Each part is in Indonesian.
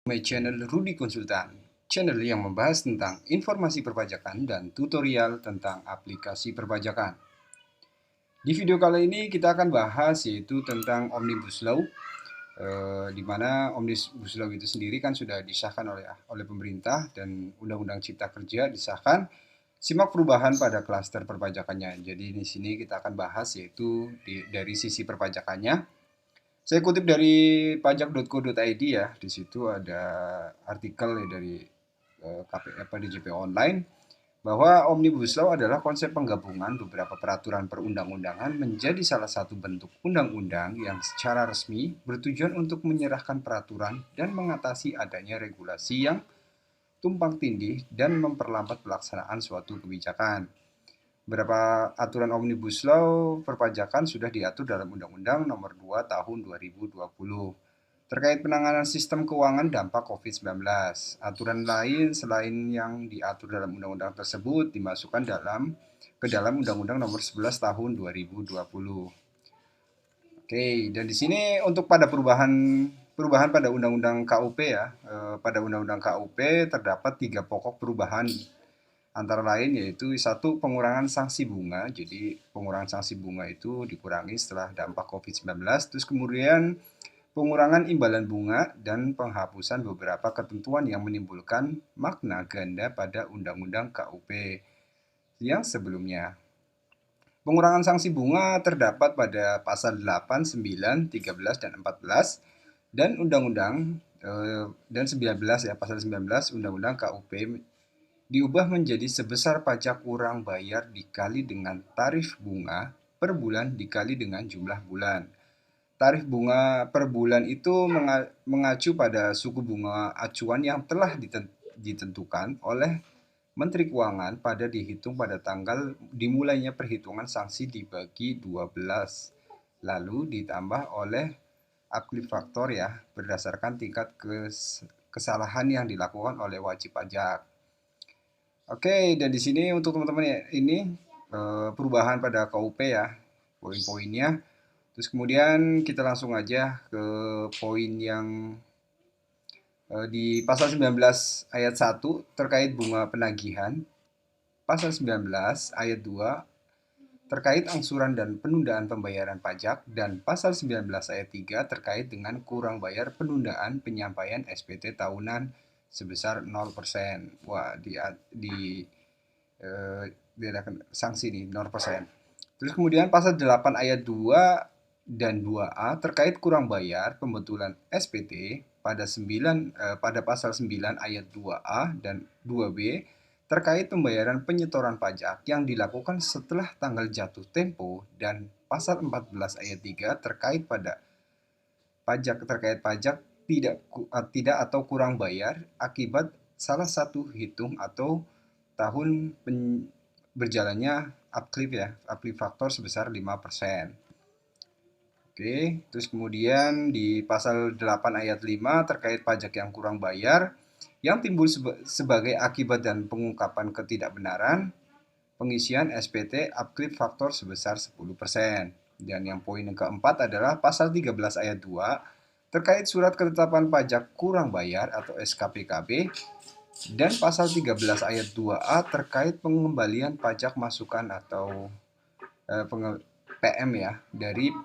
My channel Rudy Konsultan, channel yang membahas tentang informasi perpajakan dan tutorial tentang aplikasi perpajakan. Di video kali ini kita akan bahas yaitu tentang Omnibus Law, di mana Omnibus Law itu sendiri kan sudah disahkan oleh pemerintah dan Undang-Undang Cipta Kerja disahkan. Simak perubahan pada klaster perpajakannya. Jadi di sini kita akan bahas yaitu dari sisi perpajakannya. Saya kutip dari pajak.co.id ya. Di situ ada artikel dari DJP Online bahwa Omnibus Law adalah konsep penggabungan beberapa peraturan perundang-undangan menjadi salah satu bentuk undang-undang yang secara resmi bertujuan untuk menyerahkan peraturan dan mengatasi adanya regulasi yang tumpang tindih dan memperlambat pelaksanaan suatu kebijakan. Beberapa aturan Omnibus Law perpajakan sudah diatur dalam Undang-Undang Nomor 2 Tahun 2020 terkait penanganan sistem keuangan dampak COVID-19. Aturan lain selain yang diatur dalam undang-undang tersebut dimasukkan ke dalam Undang-Undang Nomor 11 Tahun 2020. Oke, dan di sini untuk pada perubahan pada Undang-Undang KUP ya. Pada Undang-Undang KUP terdapat 3 pokok perubahan. Antara lain yaitu satu, pengurangan sanksi bunga. Jadi pengurangan sanksi bunga itu dikurangi setelah dampak COVID-19. Terus kemudian pengurangan imbalan bunga dan penghapusan beberapa ketentuan yang menimbulkan makna ganda pada Undang-Undang KUP yang sebelumnya. Pengurangan sanksi bunga terdapat pada pasal 8, 9, 13, dan 14 dan Undang-Undang dan 19 ya, pasal 19 Undang-Undang KUP diubah menjadi sebesar pajak kurang bayar dikali dengan tarif bunga per bulan dikali dengan jumlah bulan. Tarif bunga per bulan itu mengacu pada suku bunga acuan yang telah ditentukan oleh Menteri Keuangan pada dihitung pada tanggal dimulainya perhitungan sanksi dibagi 12, lalu ditambah oleh applied faktor ya, berdasarkan tingkat kesalahan yang dilakukan oleh wajib pajak. Oke, dan di sini untuk teman-teman ya, ini perubahan pada KUP ya, poin-poinnya. Terus kemudian kita langsung aja ke poin yang di pasal 19 ayat 1 terkait bunga penagihan, pasal 19 ayat 2 terkait angsuran dan penundaan pembayaran pajak, dan pasal 19 ayat 3 terkait dengan kurang bayar penundaan penyampaian SPT tahunan sebesar 0%. Wah, diadakan sanksi nih 0%. Terus kemudian pasal 8 ayat 2 dan 2A terkait kurang bayar pembetulan SPT pada pasal 9 ayat 2A dan 2B terkait pembayaran penyetoran pajak yang dilakukan setelah tanggal jatuh tempo, dan pasal 14 ayat 3 terkait pajak tidak atau kurang bayar akibat salah satu hitung atau tahun berjalannya uplift faktor sebesar 5%. Oke, terus kemudian di pasal 8 ayat 5 terkait pajak yang kurang bayar yang timbul sebagai akibat dan pengungkapan ketidakbenaran pengisian SPT uplift faktor sebesar 10%. Dan yang poin yang keempat adalah pasal 13 ayat 2 terkait surat ketetapan pajak kurang bayar atau SKPKB, dan pasal 13 ayat 2A terkait pengembalian pajak masukan atau PM ya dari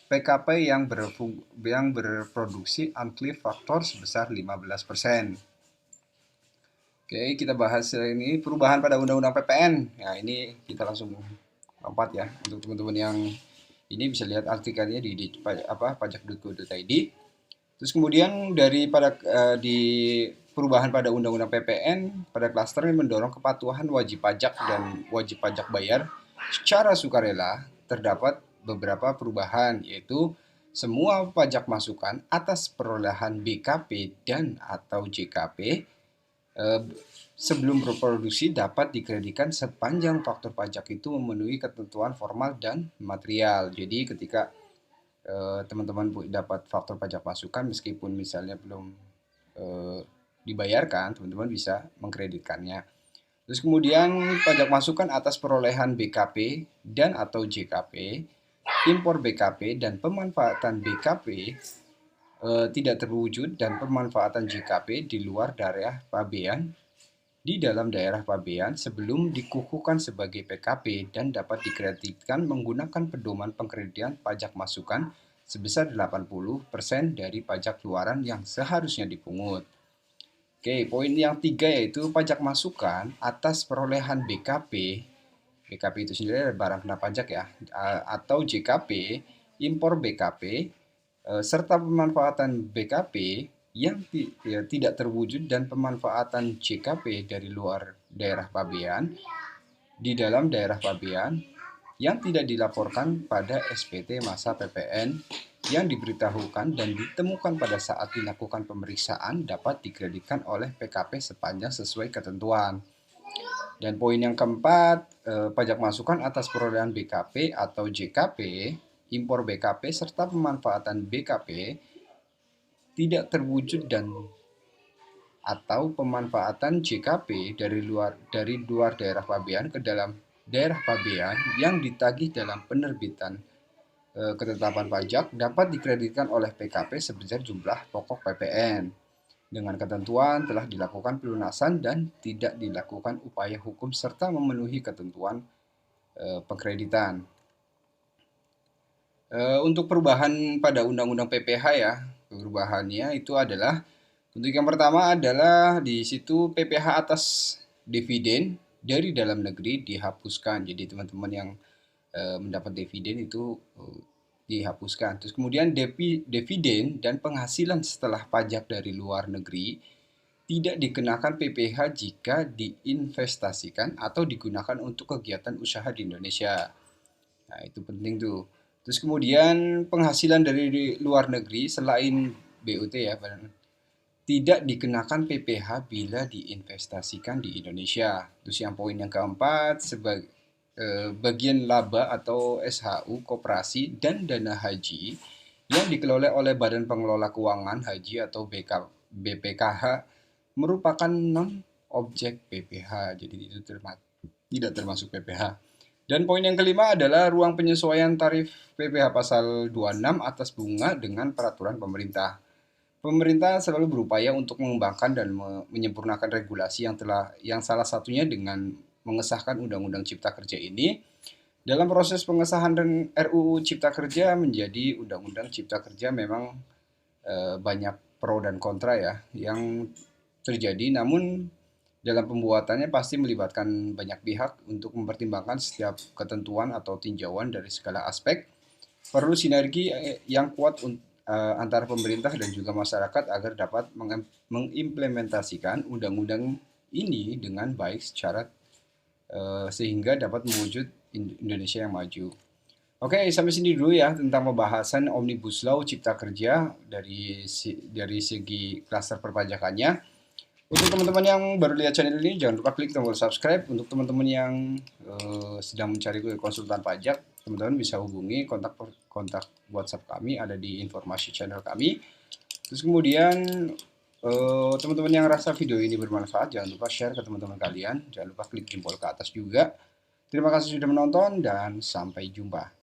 PKP yang berproduksi uplift faktor sebesar 15%. Oke, kita bahas ini perubahan pada Undang-Undang PPN. Nah, ini kita langsung lompat ya. Untuk teman-teman yang ini bisa lihat artikelnya di pajak.go.id. Terus kemudian di perubahan pada Undang-Undang PPN pada klaster ini mendorong kepatuhan wajib pajak dan wajib pajak bayar secara sukarela. Terdapat beberapa perubahan, yaitu semua pajak masukan atas perolehan BKP dan atau JKP sebelum berproduksi dapat dikreditkan sepanjang faktur pajak itu memenuhi ketentuan formal dan material. Jadi ketika teman-teman dapat faktur pajak masukan meskipun misalnya belum dibayarkan, teman-teman bisa mengkreditkannya. Terus kemudian pajak masukan atas perolehan BKP dan atau JKP, impor BKP dan pemanfaatan BKP tidak terwujud dan pemanfaatan JKP di luar daerah pabean di dalam daerah pabean sebelum dikukuhkan sebagai PKP dan dapat dikreditkan menggunakan pedoman pengkreditan pajak masukan sebesar 80% dari pajak keluaran yang seharusnya dipungut. Oke, poin yang tiga yaitu pajak masukan atas perolehan BKP. BKP itu sendiri adalah barang kena pajak ya, atau JKP, impor BKP, serta pemanfaatan BKP yang tidak terwujud dan pemanfaatan JKP dari luar daerah pabean di dalam daerah pabean yang tidak dilaporkan pada SPT masa PPN yang diberitahukan dan ditemukan pada saat dilakukan pemeriksaan dapat dikreditkan oleh PKP sepanjang sesuai ketentuan. Dan poin yang keempat, pajak masukan atas perolehan BKP atau JKP, impor BKP serta pemanfaatan BKP tidak terwujud dan atau pemanfaatan JKP dari luar daerah pabean ke dalam daerah pabean yang ditagih dalam penerbitan ketetapan pajak dapat dikreditkan oleh PKP sebesar jumlah pokok PPN dengan ketentuan telah dilakukan pelunasan dan tidak dilakukan upaya hukum serta memenuhi ketentuan pengkreditan. Untuk perubahan pada Undang-Undang PPH ya, perubahannya itu adalah untuk yang pertama adalah di situ PPH atas dividen dari dalam negeri dihapuskan. Jadi teman-teman yang mendapat dividen itu dihapuskan. Terus kemudian dividen dan penghasilan setelah pajak dari luar negeri tidak dikenakan PPH jika diinvestasikan atau digunakan untuk kegiatan usaha di Indonesia. Nah, itu penting tuh. Terus kemudian penghasilan dari luar negeri selain BUT ya, tidak dikenakan PPH bila diinvestasikan di Indonesia. Terus yang poin yang keempat, sebagai bagian laba atau SHU koperasi dan dana haji yang dikelola oleh Badan Pengelola Keuangan Haji atau BPKH merupakan non-objek PPH, jadi itu tidak termasuk PPH. Dan poin yang kelima adalah ruang penyesuaian tarif PPH pasal 26 atas bunga dengan peraturan pemerintah. Pemerintah selalu berupaya untuk mengembangkan dan menyempurnakan regulasi yang salah satunya dengan mengesahkan Undang-Undang Cipta Kerja ini. Dalam proses pengesahan dan RUU Cipta Kerja menjadi Undang-Undang Cipta Kerja memang banyak pro dan kontra ya yang terjadi, namun dalam pembuatannya pasti melibatkan banyak pihak untuk mempertimbangkan setiap ketentuan atau tinjauan dari segala aspek. Perlu sinergi yang kuat antara pemerintah dan juga masyarakat agar dapat mengimplementasikan undang-undang ini dengan baik secara sehingga dapat mewujud Indonesia yang maju. Oke, sampai sini dulu ya tentang pembahasan Omnibus Law Cipta Kerja dari segi klaster perpajakannya. Untuk teman-teman yang baru lihat channel ini, jangan lupa klik tombol subscribe. Untuk teman-teman yang sedang mencari konsultan pajak, teman-teman bisa hubungi kontak WhatsApp kami ada di informasi channel kami. Terus kemudian teman-teman yang rasa video ini bermanfaat, jangan lupa share ke teman-teman kalian. Jangan lupa klik jempol ke atas juga. Terima kasih sudah menonton dan sampai jumpa.